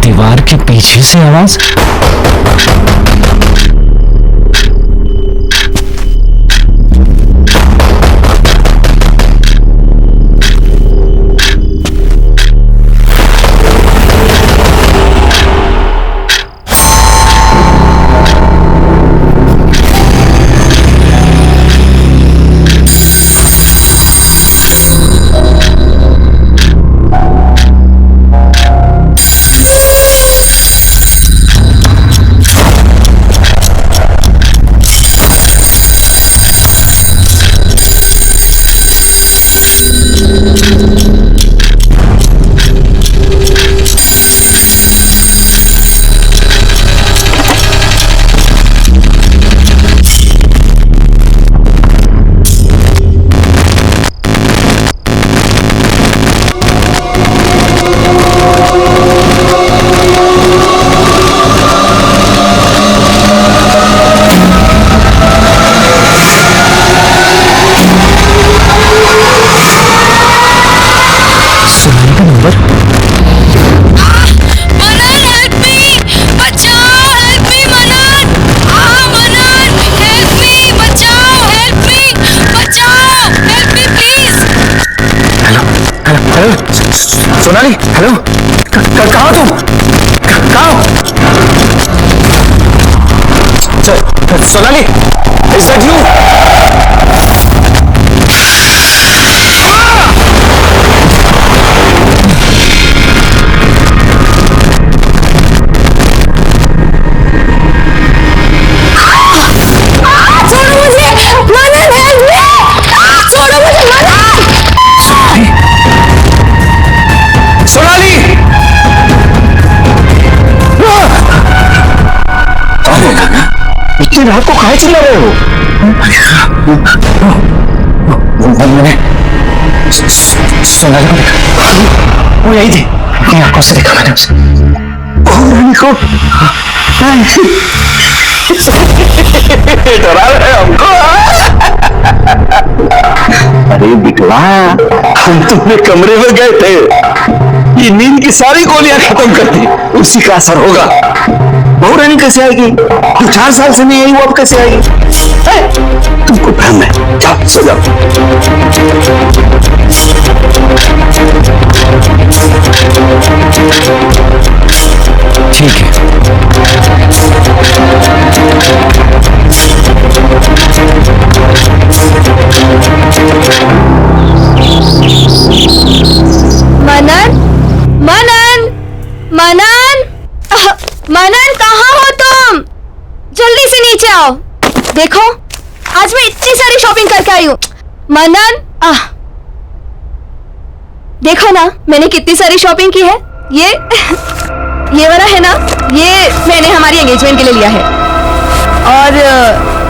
दीवार के पीछे से आवाज। सोनाली, हेलो, कहाँ हो तुम? कहाँ हो? Sonali, is that you? इतनी रात को काहे चिल्ला रहे हो? मैंने सोनाली को देखा, वो यही थी, अपनी आंखों से देखा मैंने उसे। रानी को डरा रहे हमको। अरे बिटवा, हम तुम्हारे कमरे में गए थे, ये नींद की सारी गोलियां खत्म कर दी, उसी का असर होगा। बहू रानी कैसे आएगी? जो 4 साल से नहीं आई वो अब कैसे आएगी? तुमको भ्रम है, जाओ सो जाओ। ठीक है। मनन, मनन, मनन, मनन, कहाँ हो तुम? जल्दी से नीचे आओ। देखो, आज मैं इतनी सारी शॉपिंग करके आई हूँ। मनन, देखो ना, मैंने कितनी सारी शॉपिंग की है। ये वाला है ना, ये मैंने हमारी एंगेजमेंट के लिए लिया है। और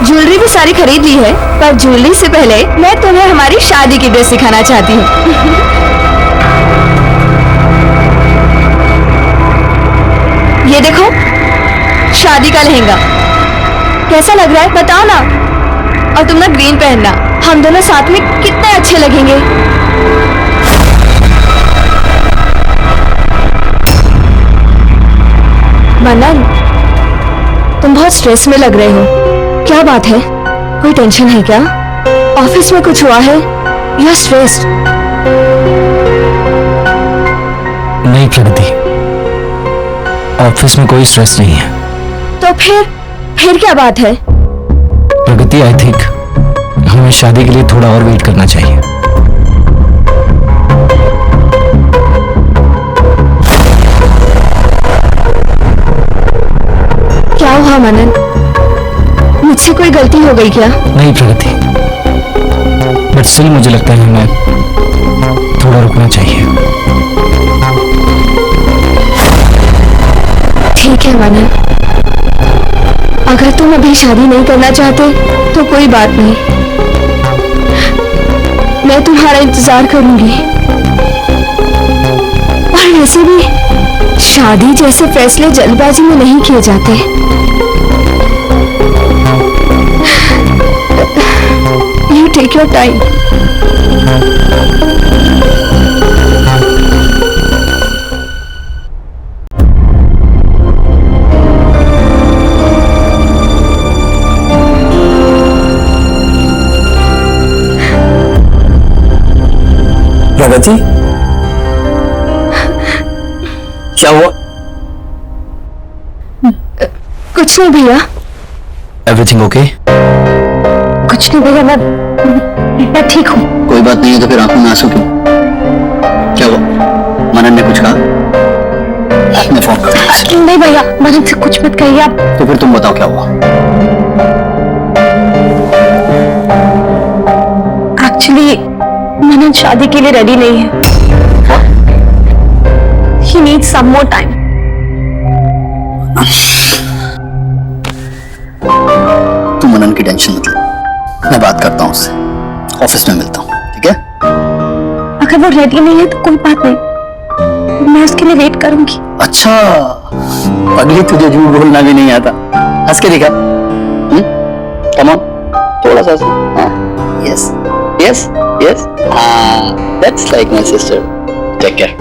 ज्वेलरी भी सारी खरीद ली है, पर ज्वेलरी से पहले मैं तुम्हें हमारी शादी की ड्रेस सिखाना चाहती हूँ। ये देखो, शादी का लहंगा कैसा लग रहा है बताओ ना। और तुम ना ग्रीन पहनना, हम दोनों साथ में कितने अच्छे लगेंगे। मनन, तुम बहुत स्ट्रेस में लग रहे हो, क्या बात है? कोई टेंशन है क्या? ऑफिस में कुछ हुआ है? You are stressed? नहीं प्रगति, ऑफिस में कोई स्ट्रेस नहीं है। तो फिर क्या बात है? प्रगति, आई थिंक हमें शादी के लिए थोड़ा और वेट करना चाहिए। क्या हुआ मनन? मुझसे कोई गलती हो गई क्या? नहीं प्रगति, बट स्टिल मुझे लगता है हमें थोड़ा रुकना चाहिए। ठीक है मनन, अगर तुम अभी शादी नहीं करना चाहते तो कोई बात नहीं, मैं तुम्हारा इंतजार करूंगी। और वैसे भी शादी जैसे फैसले जल्दबाजी में नहीं किए जाते। You take your time. Pragati, क्या हुआ? कुछ नहीं भैया, एवरीथिंग ओके? कुछ नहीं भैया, मैं ठीक हूँ। कोई बात नहीं है तो फिर आंखों में आंसू क्यों? क्या हुआ? मनन ने कुछ कहा? मैं फोन करता नहीं भैया, मनन से कुछ मत कहिए आप। तो फिर तुम बताओ क्या हुआ? एक्चुअली मनन शादी के लिए रेडी नहीं है। He needs some more time. तुम मनन की टेंशन मत ले, मैं बात करता हूँ उससे, ऑफिस में मिलता हूँ, ठीक है? अगर वो रेडी नहीं है तो कोई बात नहीं, मैं उसके लिए वेट करूंगी। अच्छा, पगली तुझे झूठ बोलना भी नहीं आता, हंस के दिखा। कम ऑन, थोड़ा सा हाँ, यस यस यस, हाँ, that's like my sister, take care.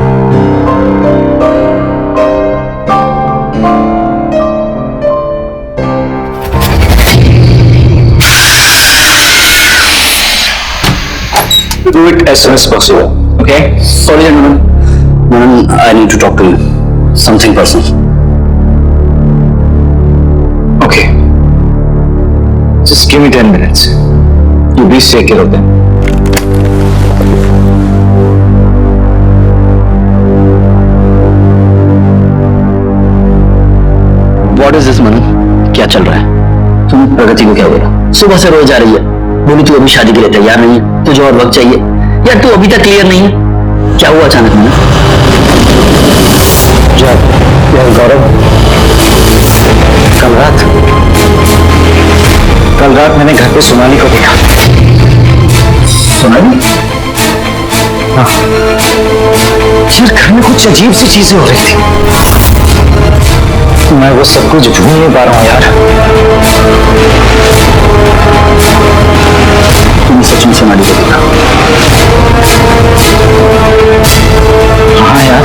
Do it as soon as possible, okay? Sorry, Manan, I need to talk to you. Something personal. Okay. Just give me 10 minutes. You please take care of them. What is this, Manan? क्या चल रहा है? तुम प्रगति को क्या बोला? सुबह से रोज आ रही है, बोली तू अभी शादी के लिए तैयार नहीं है, तुझे और वक्त चाहिए, यार तू अभी तक क्लियर नहीं है, क्या हुआ अचानक में? यार गौरव, कल रात मैंने घर पे सोनाली को देखा। सोनाली? हाँ यार, घर में कुछ अजीब सी चीजें हो रही थी, मैं वो सब कुछ भूल नहीं पा रहा हूँ यार। तुम सच में सोनाली को देखा? हाँ यार,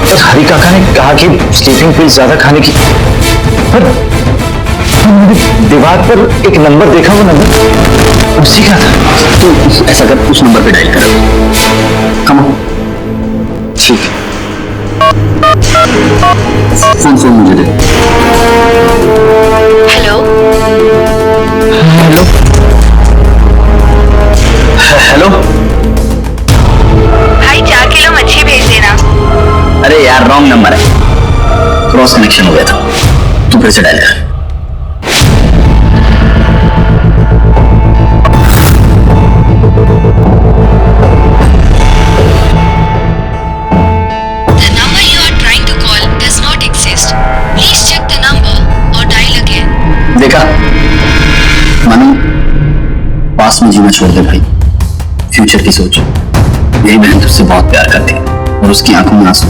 पर हरी काका ने कहा कि स्लीपिंग पिल्स ज्यादा खाने की, पर मैंने दीवार पर एक नंबर देखा, वो नंबर उसी का था। तो ऐसा कर, उस नंबर पे डायल कर। Come on. ठीक। फोन मुझे दे। हेलो हेलो हेलो, भाई 4 किलो मच्छी भेज देना। अरे यार रॉन्ग नंबर है, क्रॉस कनेक्शन हो गया था, तू फिर से डायल कर। The number you are trying to call does not exist. Please check the number or dial again. देखा मानो, पास में जीना छोड़ दे भाई, फ्यूचर की सोच। मेरी बहन तुझसे बहुत प्यार करती है और उसकी आंखों में आंसू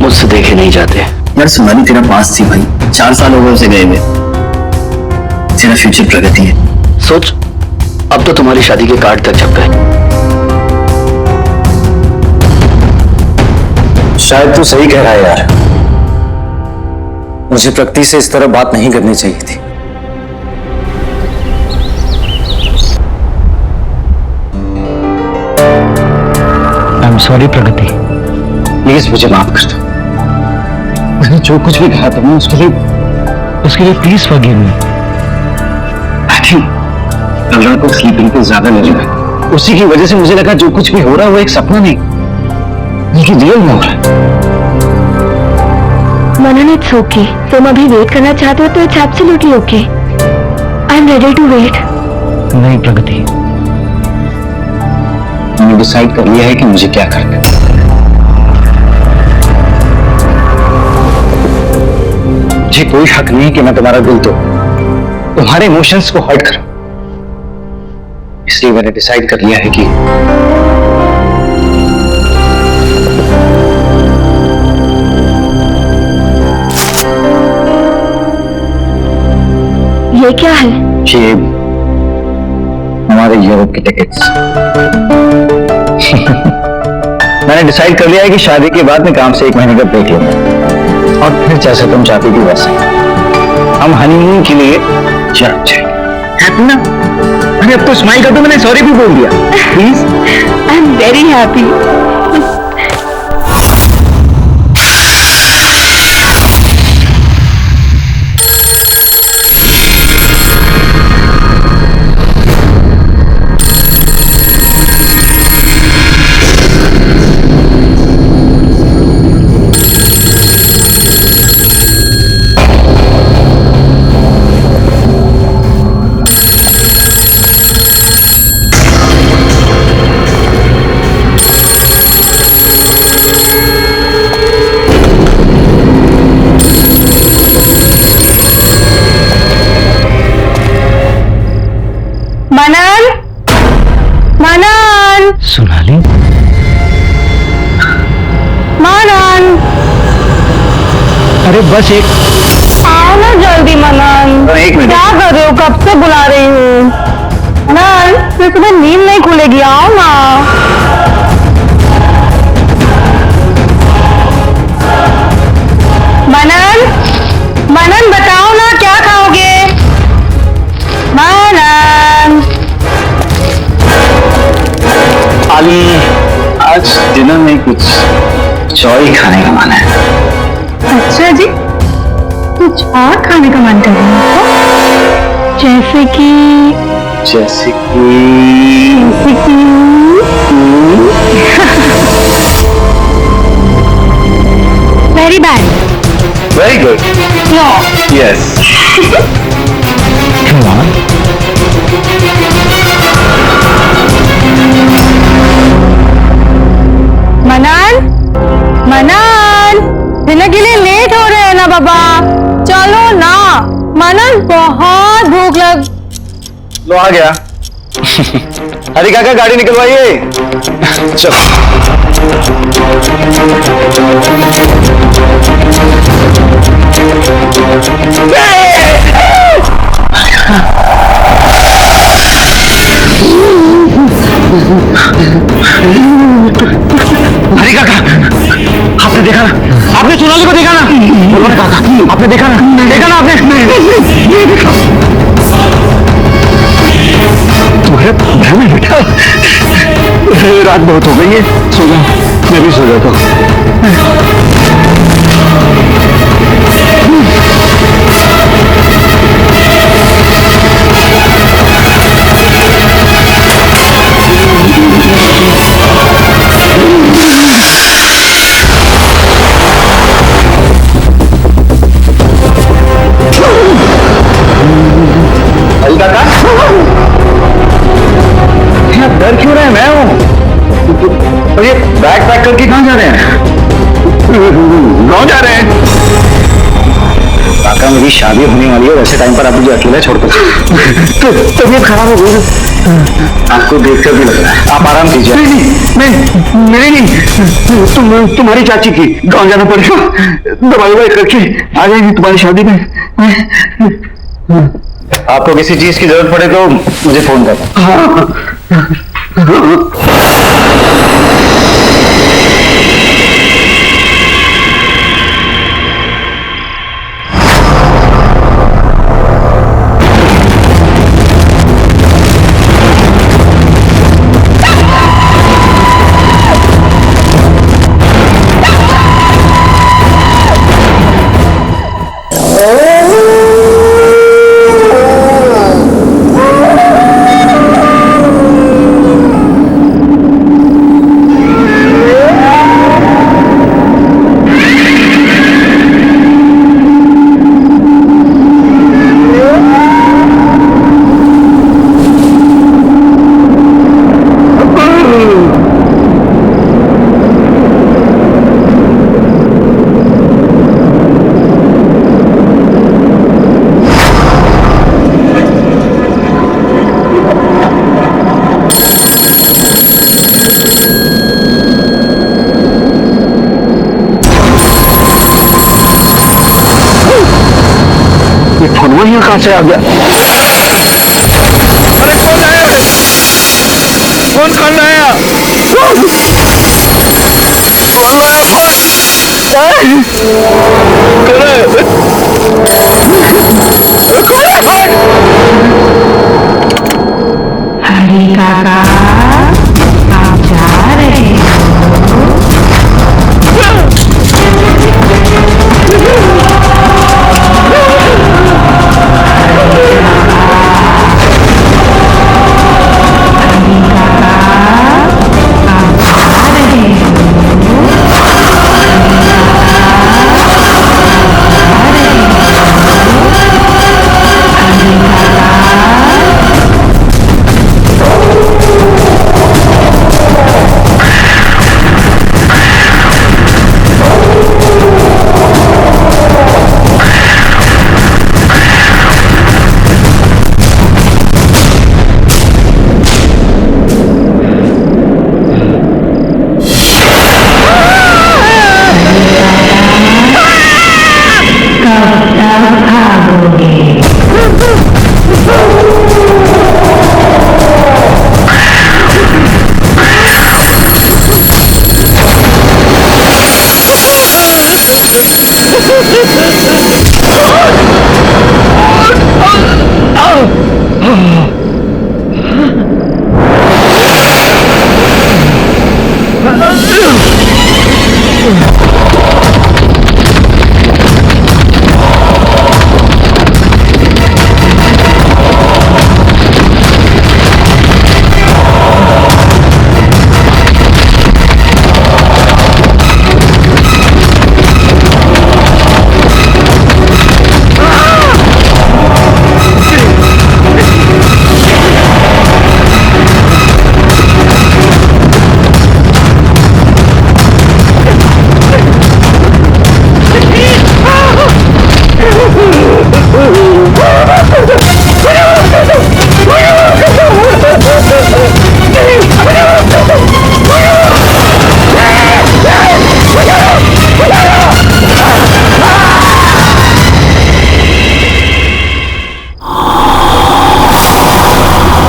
मुझसे देखे नहीं जाते। यार सोनाली तेरा पास थी भाई, 4 साल हो गए उसे गए हुए, तेरा फ्यूचर प्रगति है। सोच, अब तो तुम्हारी शादी के कार्ड तक छप गए। शायद तू सही कह रहा है यार, मुझे प्रगति से इस तरह बात नहीं करनी चाहिए थी। I am sorry Pragati, please मुझे माफ कर दो। मैंने जो कुछ भी कहा था उसके लिए please forgive me. I think कल रात को स्लीपिंग पे ज्यादा ले लिया, उसी की वजह से मुझे लगा जो कुछ भी हो रहा है वो एक सपना नहीं बल्कि रियल में हो रहा है। मनन, इट्स ओके, तुम अभी वेट करना चाहते हो तो it's absolutely okay. I am ready to wait. नहीं प्रगति, मैंने डिसाइड कर लिया है कि मुझे क्या करना है। मुझे कोई हक नहीं कि मैं तुम्हारा दिल तोड़ूं, तुम्हारे इमोशंस को हर्ट करूं, इसलिए मैंने डिसाइड कर लिया है कि ये क्या है? ये हमारे यूरोप की टिकट्स। मैंने डिसाइड कर लिया है कि शादी के बाद मैं काम से 1 महीने का ब्रेक लूंगा और फिर जैसे तुम चाहती थी वैसे हम हनीमून के लिए चल जाएंगे। हैप्पी ना? अरे अब तो स्माइल कर दो, मैंने सॉरी भी बोल दिया। Please. I am very happy. Manan, Manan, Sonali, Manan, अरे बस एक आओ ना जल्दी मनन। एक मिनट। क्या कर रहे हो? कब से बुला रही हूँ। मनन, फिर तुम्हें नींद नहीं खुलेगी, आओ ना। मनन, मनन बताओ ना क्या खाओगे? मनन, आली, आज डिनर में कुछ चौई खाने का मन है। अच्छा जी, कुछ और खाने का मन कर रहा है आपको? जैसे कि जैसे कि very bad. Very good. No. Yes. Come on. Manan, Manan, dinner के लिए लेट हो रहे हैं ना बाबा, चलो ना। मनन, बहुत भूख लग। लो आ गया। हरी काका गाड़ी निकलवाइए। चलो। हरी काका, आपने देखा ना? आपने सोनाली को देखा ना? बोलो ना काका, आपने देखा ना? देखा ना आपने? नहीं देखा। तुम्हारे घर में बेटा, रात बहुत हो गई है, सो जाओ। मैं भी सो जाता हूँ। हरी काका, यहाँ डर क्यों रहे? मैं हूँ। और ये बैग पैक करके कहाँ जा रहे हैं? गाँव जा रहे हैं। काका, मेरी शादी होने वाली है, वैसे टाइम पर आप मुझे अकेला छोड़ कर तबीयत खराब हो गई। आपको देखकर भी लग रहा है, आप आराम कीजिए। नहीं, मेरी नहीं, तुम्हारी चाची की। गाँव जाना पड़ेगा, दवाई ववाई करके आ जाएगी तुम्हारी शादी में। आपको किसी चीज की जरूरत पड़े तो मुझे फोन करना। ये फोन वही कहां से आ गया? अरे कौन है? फोन कौन लाया? हरी काका, आप जा रहे हो?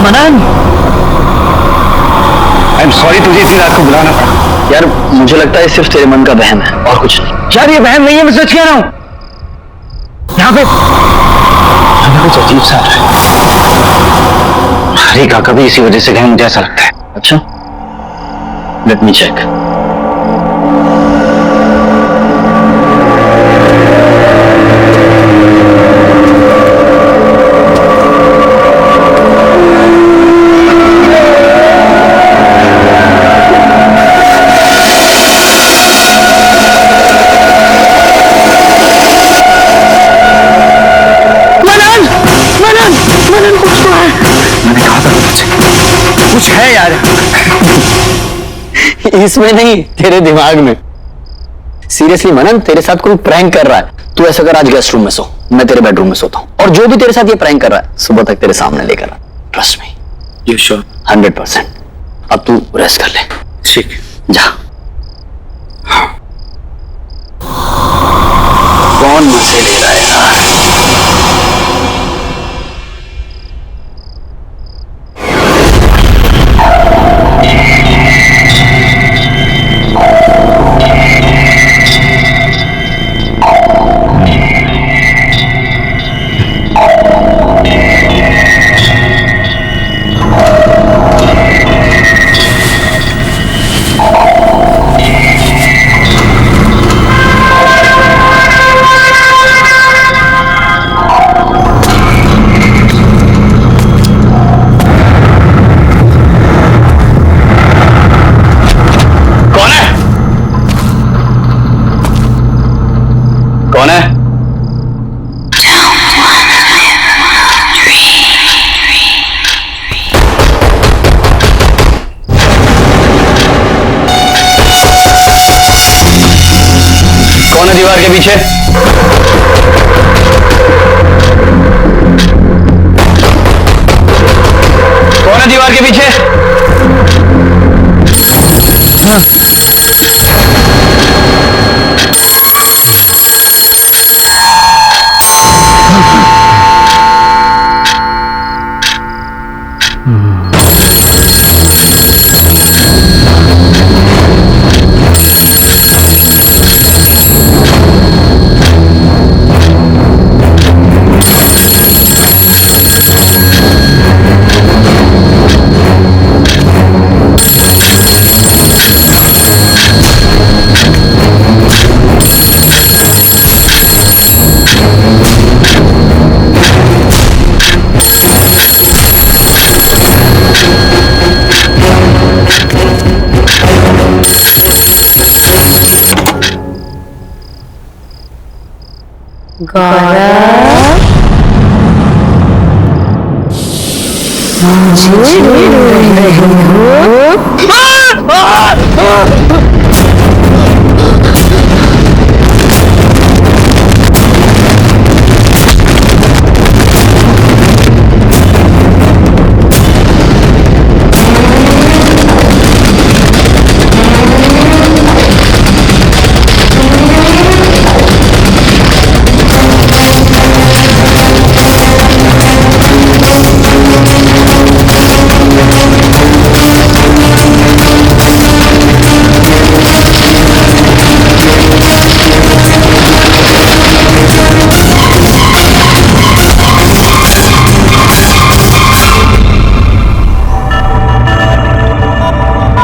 मनन, आई एम सॉरी तुझे इतनी रात को बुलाना पड़ा। यार मुझे लगता है सिर्फ तेरे मन का वहम है और कुछ नहीं। यार ये वहम नहीं है, मैं सच कह रहा हूँ। यहाँ पे कुछ अजीब सा आ रहा है। हरी काका भी इसी वजह से गए, मुझे ऐसा लगता है। अच्छा, लेट मी चेक। कुछ है यार। इसमें नहीं, तेरे दिमाग में। सीरियसली मनन, तेरे साथ कोई प्रैंक कर रहा है। तू ऐसा कर, आज गेस्ट रूम में सो, मैं तेरे बेडरूम में सोता हूँ, और जो भी तेरे साथ ये प्रैंक कर रहा है सुबह तक तेरे सामने लेकर आ। Trust me. You sure? 100%। अब तू रेस्ट कर ले। ठीक, जा। कौन मजे ले रहा है यार? कौन है? कौन है दीवार के पीछे? कौन है दीवार के पीछे? गौरव मुझे ढूंढ रहे हो?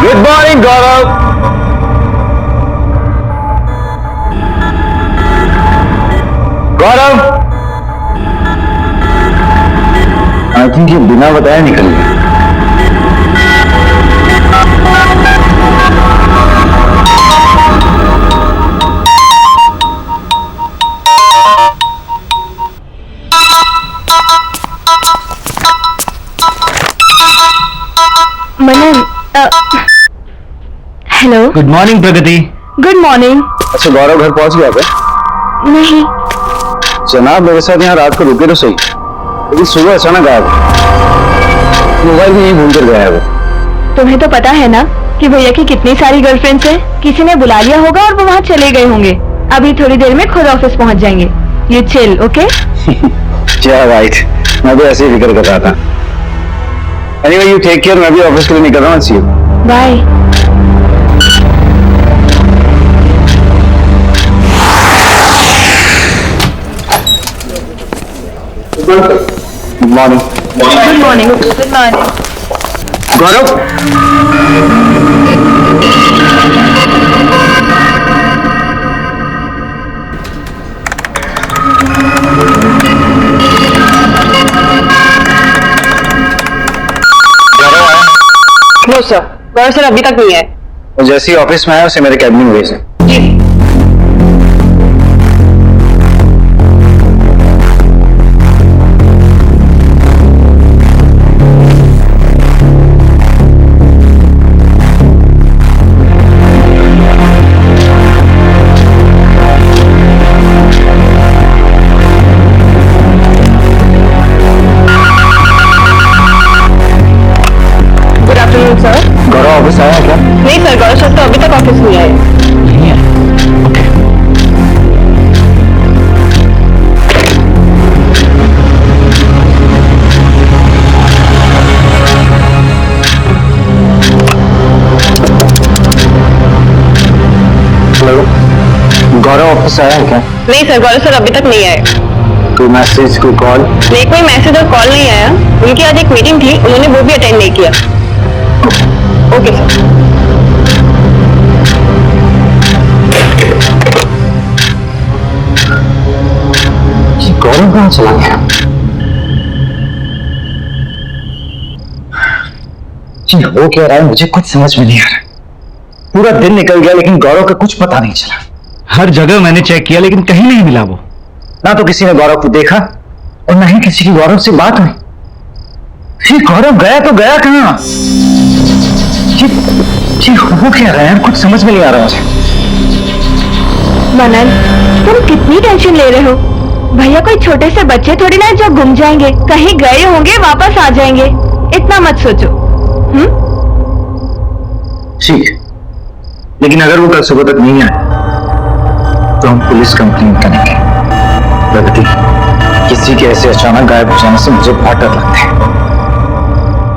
Good morning Gaurav. Gaurav, I think ये बिना बताए निकल गया। Manan, hello. Good morning Pragati. Good morning. अच्छा गौरव घर पहुंच गया क्या? नहीं। जनाब मेरे साथ यहाँ रात को रुके तो सही, लेकिन सुबह अचानक गायब। मोबाइल भी यहीं भूल कर गया है वो। तुम्हें तो पता है ना कि भैया की कितनी सारी गर्लफ्रेंड्स हैं। किसी ने बुला लिया होगा और वो वहाँ चले गए होंगे। अभी थोड़ी देर में खुद ऑफिस पहुँच जाएंगे। You chill, okay? क्या राइट, मैं भी ऐसे ही फिक्र कर रहा था। एनीवे यू टेक केयर, मैं भी ऑफिस के लिए निकल रहा हूँ। See you. Bye. Good morning. Good morning. Good morning. Gaurav, no sir, Gaurav sir अभी तक नहीं है। वो जैसे ही ऑफिस में आया उसे मेरे कैबिन में भेज। जी। गौरव ऑफिस आया क्या? नहीं सर, गौरव सर तो अभी तक ऑफिस नहीं आए। नहीं है। हेलो, गौरव ऑफिस आया है क्या? नहीं सर, गौरव सर अभी तक नहीं आए। कोई मैसेज, कोई कॉल? नहीं, कोई मैसेज और कॉल नहीं आया। उनकी आज एक मीटिंग थी, उन्होंने वो भी अटेंड नहीं किया। Okay sir. गौरव कहाँ चला गया? जी हो क्या रहा है मुझे कुछ समझ में नहीं आ रहा। पूरा दिन निकल गया लेकिन गौरव का कुछ पता नहीं चला। हर जगह मैंने चेक किया लेकिन कहीं नहीं मिला वो। ना तो किसी ने गौरव को देखा और ना ही किसी की गौरव से बात हुई। फिर गौरव गया तो गया कहाँ? जी हो क्या रहा है, कुछ समझ में नहीं आ रहा मुझे। मनन, तुम कितनी टेंशन ले रहे हो? भैया कोई छोटे से बच्चे थोड़ी ना जो गुम जाएंगे, कहीं गए होंगे वापस आ जाएंगे। इतना मत सोचो। ठीक, लेकिन अगर वो कल सुबह तक नहीं आए तो हम पुलिस कंप्लेन करेंगे। प्रगति, किसी के ऐसे अचानक गायब हो जाने से मुझे बहुत डर लगता है।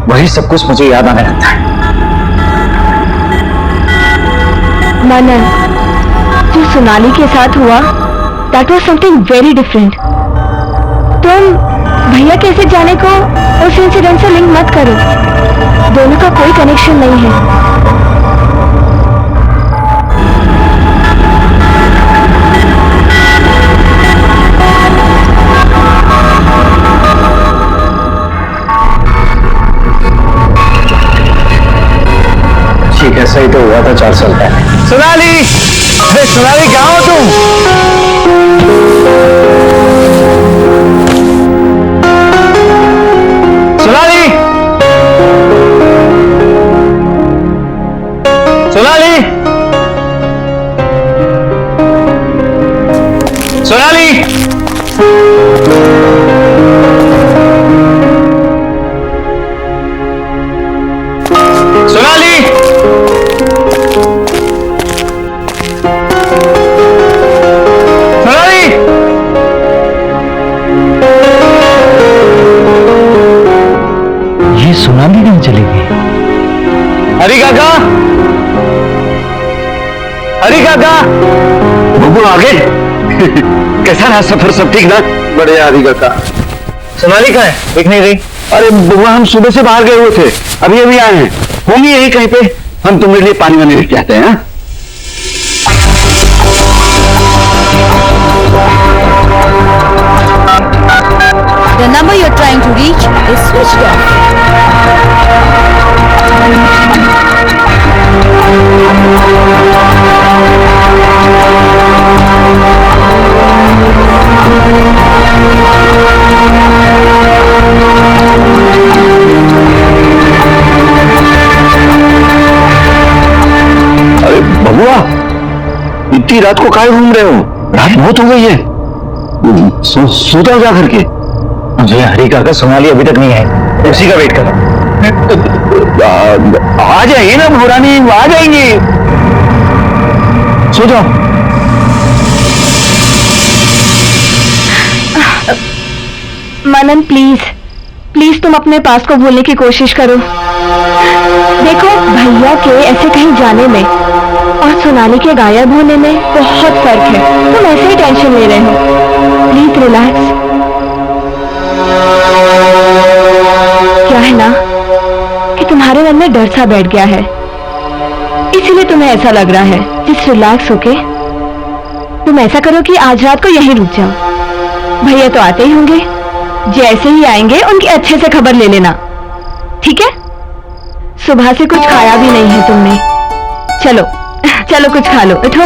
वही सब कुछ मुझे याद आने लगता है। मनन, जो सोनाली के साथ हुआ, that was something very different. तुम भैया कैसे जाने को उस इंसिडेंट से लिंक मत करो। दोनों का कोई कनेक्शन नहीं है। ठीक, ऐसा ही तो हुआ था 4 साल पहले। सोनाली, अरे सोनाली कहाँ हो तुम? हरी काका, हरी काका, बबू आ गए। कैसा रहा सफर, सब ठीक ना? बढ़िया हरी काका। सोनाली कहाँ है, दिख नहीं रही? अरे बबुआ हम सुबह से बाहर गए हुए थे, अभी अभी आए हैं, होंगी यही कहीं पे। हम तुम्हारे लिए पानी वानी लेके आते हैं। The number you're trying to reach is switched off. अरे बबुआ, इतनी रात को काहे घूम रहे हो? रात बहुत हो गई है, सो जाओ जा करके। मुझे हरी काका सोनाली अभी तक नहीं आई, उसी का वेट कर रहा हूं। आ जाएंगे ना भोरानी, आ जाएंगे, सो जाओ। मनन प्लीज प्लीज तुम अपने पास को भूलने की कोशिश करो। देखो भैया के ऐसे कहीं जाने में और सोनाली के गायब होने में बहुत फर्क है। तुम ऐसे ही टेंशन ले रहे हो, प्लीज रिलैक्स। क्या है ना कि तुम्हारे मन में डर सा बैठ गया है, इसीलिए तुम्हें ऐसा लग रहा है। जिस रिलैक्स होके तुम ऐसा करो कि आज रात को यहीं रुक जाओ। भैया तो आते ही होंगे, जैसे ही आएंगे उनकी अच्छे से खबर ले लेना, ठीक है? सुबह से कुछ खाया भी नहीं है तुमने। चलो चलो कुछ खा लो, उठो।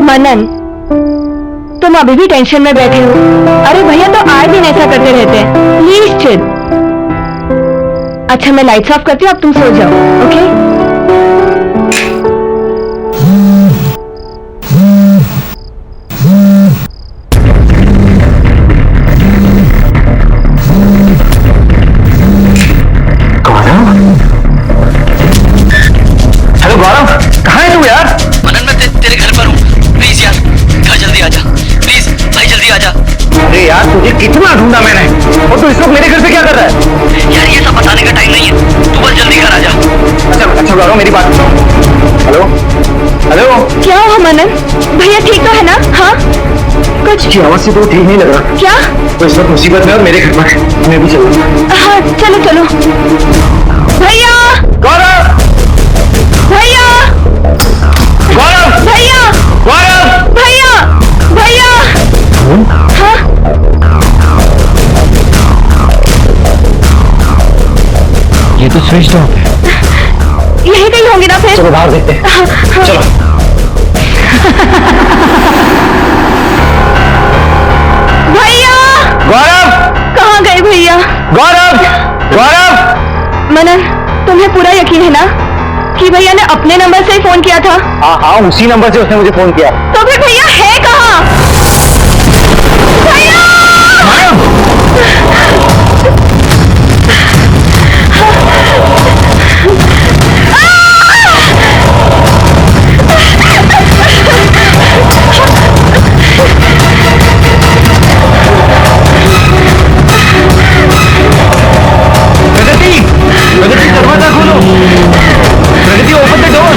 मनन, तुम अभी भी टेंशन में बैठे हो। अरे भैया तो आए दिन ऐसा करते रहते हैं, प्लीज चिल। अच्छा मैं लाइट्स ऑफ करती हूँ, अब तुम सो जाओ, ओके? हेलो गौरव, कहाँ है तू यार? मनन मैं तेरे घर पर हूँ, प्लीज यार घर जल्दी आजा, प्लीज भाई जल्दी आजा। अरे यार तुझे कितना ढूंढा मैंने, और तू इस वक्त मेरे घर पे क्या कर रहा है? यार ये सब बताने का टाइम नहीं है, तू बस जल्दी घर आजा। अच्छा गौरव मेरी बात सुनो। हेलो हेलो, क्या हुआ मनन? भैया ठीक तो है ना? हाँ कुछ की आवाज से तो ठीक नहीं लग रहा। क्या? तो इस वक्त मुसीबत में और मेरे घर पर मैं भी चलूँ। हाँ चलो चलो। भैया गौरव, भैया गौरव, भैया गौरव, भैया भैया। हाँ ये तो स्विच ऑफ है। यही कहीं होंगे ना फिर। चलो बाहर देखते हैं। चलो। भैया गौरव, कहाँ गए भैया? गौरव, गौरव। मनन तुम्हें पूरा यकीन है ना कि भैया ने अपने नंबर से ही फोन किया था? हाँ उसी नंबर से उसने मुझे फोन किया। तो फिर भैया है कहाँ? भैया प्रगति दरवाजा खोलो, प्रगति ओपन द डोर।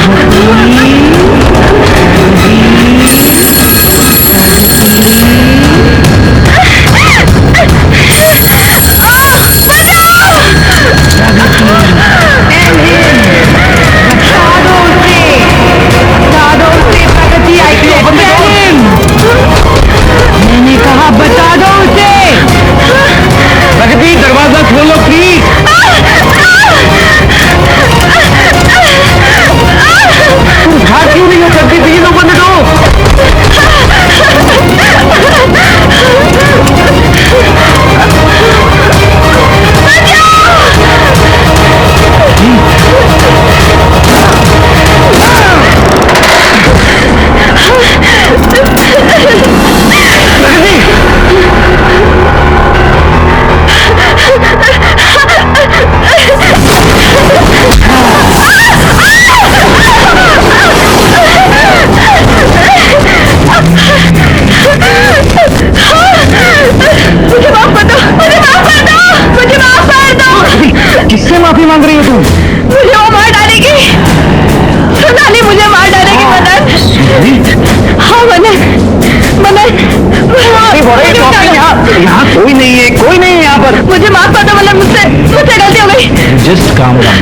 यहाँ कोई नहीं है, कोई नहीं है यहाँ पर। मुझे माफ कर दो मनन, मुझसे गलती हो गई। जस्ट काम डाउन,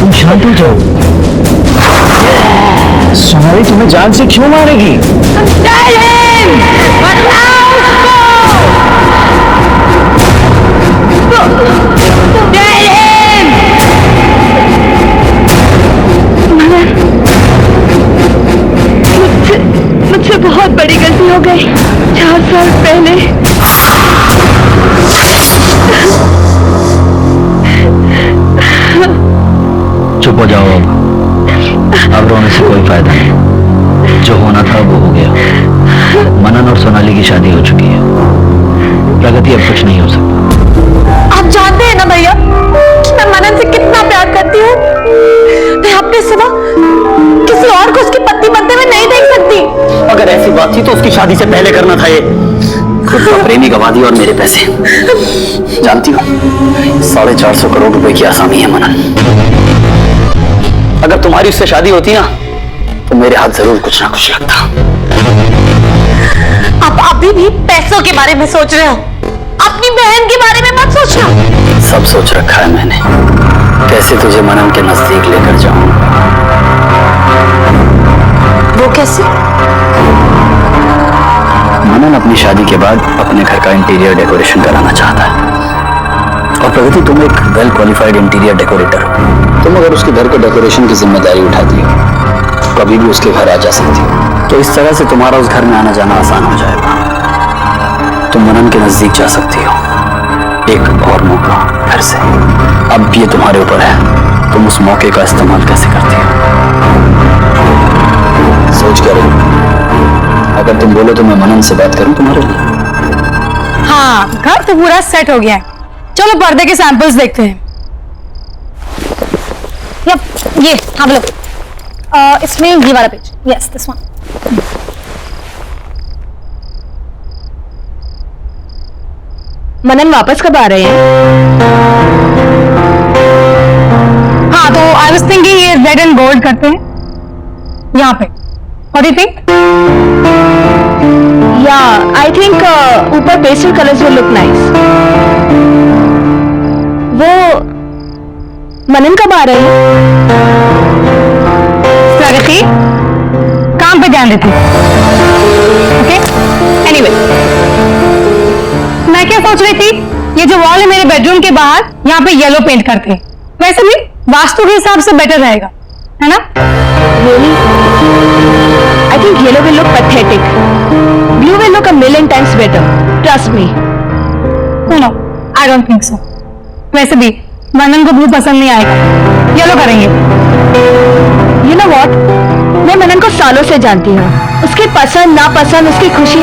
तुम शांत हो जाओ। सोनाली तुम्हें जान से क्यों मारेगी? मुझसे बहुत बड़ी गलती हो गई 4 साल पहले। चुप हो जाओ अब रोने से कोई फायदा नहीं। जो होना था वो हो गया। मनन और सोनाली की शादी हो चुकी है। प्रगति अब कुछ नहीं हो सकता। आप जानते हैं ना भैया कि मैं मनन से कितना प्यार करती हूँ। मैं अपने सिवा किसी और को उसकी पत्नी बनते हुए नहीं देख सकती। अगर ऐसी बात थी तो उसकी शादी से पहले करना था। ये खुद का प्रेमी गवा दी और मेरे पैसे। जानती हो 450 करोड़ रुपए की आसामी है मनन। अगर तुम्हारी उससे शादी होती ना तो मेरे हाथ जरूर कुछ ना कुछ लगता। आप अभी भी पैसों के बारे में सोच रहे हो, अपनी बहन के बारे में मत सोचना। सब सोच रखा है मैंने, कैसे तुझे मनन के नजदीक लेकर जाऊं। वो कैसे? मनन अपनी शादी के बाद अपने घर का इंटीरियर डेकोरेशन कराना चाहता है। और प्रगति तुम एक वेल क्वालिफाइड इंटीरियर डेकोरेटर हो। तुम अगर उसके घर के डेकोरेशन की जिम्मेदारी उठाती हो कभी भी उसके घर आ जा सकती हो। तो इस तरह से तुम्हारा उस घर में आना जाना आसान हो जाएगा। तुम मनन के नजदीक जा सकती हो। एक और मौका फिर से। अब ये तुम्हारे ऊपर है, तुम उस मौके का इस्तेमाल कैसे करती हो। सोच कर अगर तुम बोलो तो मैं मनन से बात करूं तुम्हारे लिए। हाँ, घर तो पूरा सेट हो गया है। चलो पर्दे के सैंपल्स देखते हैं। ये हाँ लो, इसमें ये वाला page. Yes, this one. Manan वापस कब आ रहे हैं? हाँ, तो आई वाज थिंकिंग ये रेड एंड गोल्ड करते हैं यहाँ पे। What do you think? या आई थिंक ऊपर pastel colours will look nice. वो मनन कब आ रहे हैं? प्रगति काम पे ध्यान देती। ओके, एनीवे मैं क्या सोच रही थी, ये जो वॉल है मेरे बेडरूम के बाहर, यहाँ पे येलो पेंट करते हैं। वैसे भी वास्तु के हिसाब से बेटर रहेगा, है ना? Really? I think yellow will look pathetic. Blue will look a million times better. Trust me. No, I don't think so. वैसे भी मनन को ब्लू पसंद नहीं आएगा, येलो करेंगे। You know what? मैं मनन को सालों से जानती हूँ। उसकी पसंद नापसंद, उसकी खुशी,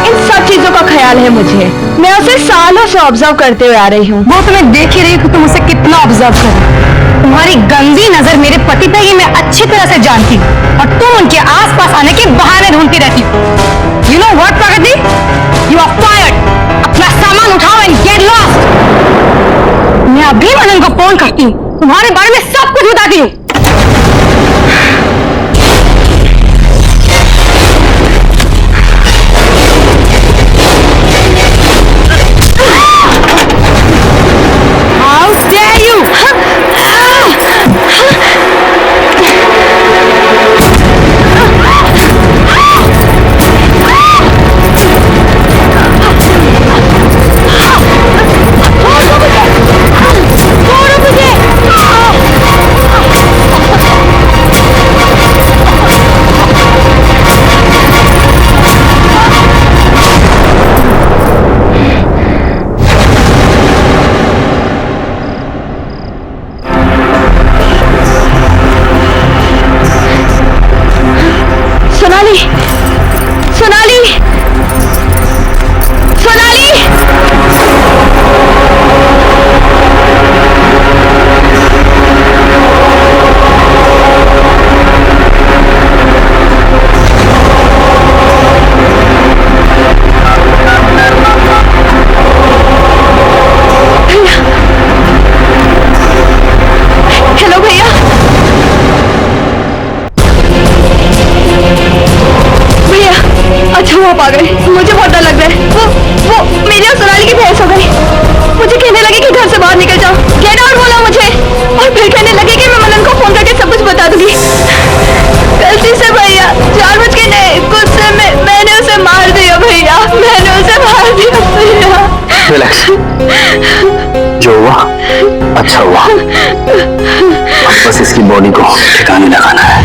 इन सब चीजों का ख्याल है मुझे। मैं उसे सालों से ऑब्जर्व करते हुए आ रही हूँ। वो तुम्हें देख ही रही कि तुम उसे कितना ऑब्जर्व कर रही हो। तुम्हारी गंदी नजर मेरे पति पे ही मैं अच्छी तरह से जानती हूँ, और तुम उनके आसपास आने के बहाने ढूंढती रहती हो। You know what Pragati, you are fired. अपना सामान उठाओ एंड गेट लॉस्ट। मैं अभी मनन को फोन करती हूँ, तुम्हारे बारे में सब कुछ बताती हूँ। आप आ गए, मुझे बहुत डर लग रहा है। वो रिलैक्स। जो हुआ अच्छा हुआ, अब बस इसकी बॉडी को ठिकाने लगाना है।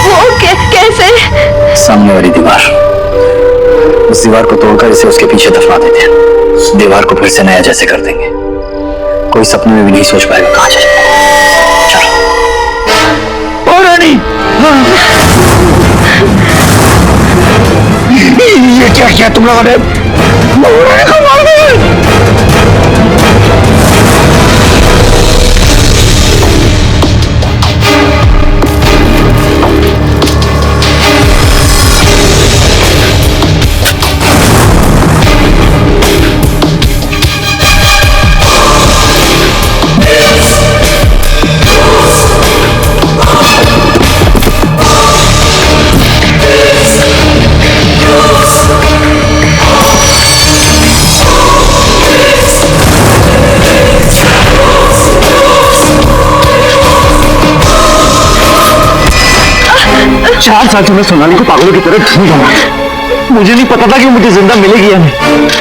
वो कैसे? सामने वाली दीवार, उस दीवार को तोड़कर इसे उसके पीछे दफना देते हैं। उस दीवार को फिर से नया जैसे कर देंगे, कोई सपने में भी नहीं सोच पाएगा कहां चले। चलो। ओ रानी, ये क्या किया तुम लोगों ने? चार साल से मैं सोनाली को पागलों की तरह ढूंढ रहा हूं। मुझे नहीं पता था कि मुझे जिंदा मिलेगी या नहीं।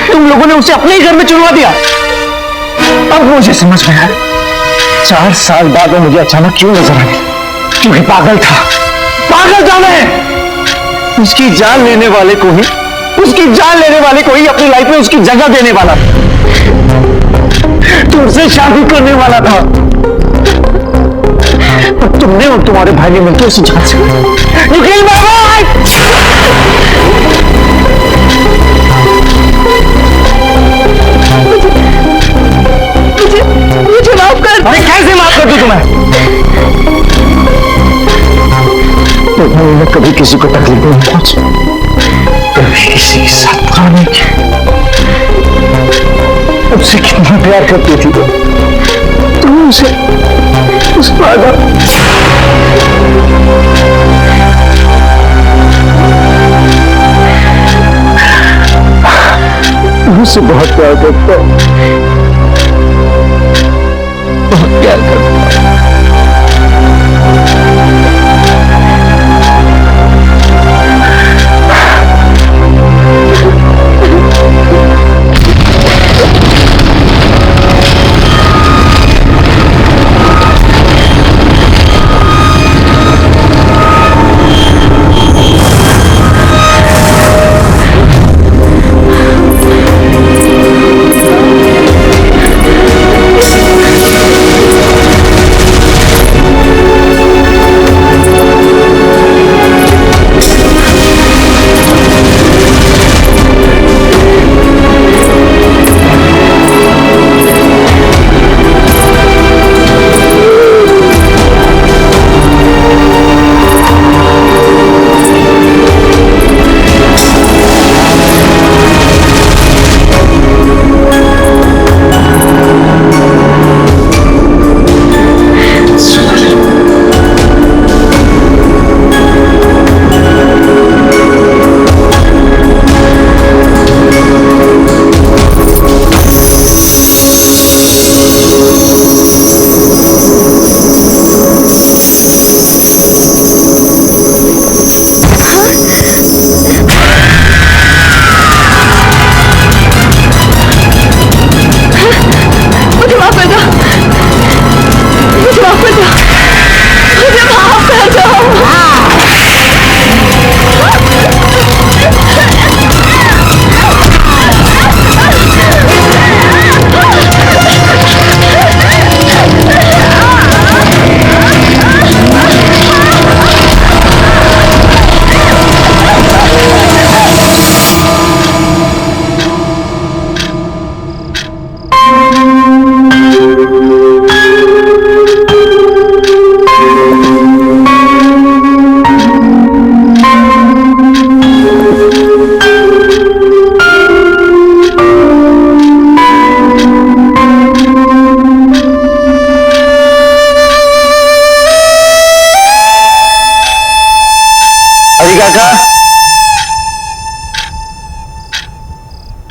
तुम लोगों ने उसे अपने ही घर में चुनवा दिया। अब मुझे समझ में आया 4 साल बाद वो मुझे अचानक क्यों नजर आई, क्योंकि पागल था मैं। उसकी जान लेने वाले को ही अपनी लाइफ में उसकी जगह देने वाला, तुमसे शादी करने वाला था। पर तुमने और तुम्हारे भाई ने मिलकर उसे जान से निकल मुझे माफ कर। अरे कैसे माफ कर दूं तुम्हें? मैं कभी किसी को तकलीफ नहीं पहुंची, कभी किसी के साथ खाने की। उससे कितना प्यार करती थी तुम उसे उस पागल। मुझसे बहुत प्यार करता हूं, बहुत प्यार करता हूं।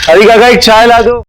हरी काका एक चाय ला दो।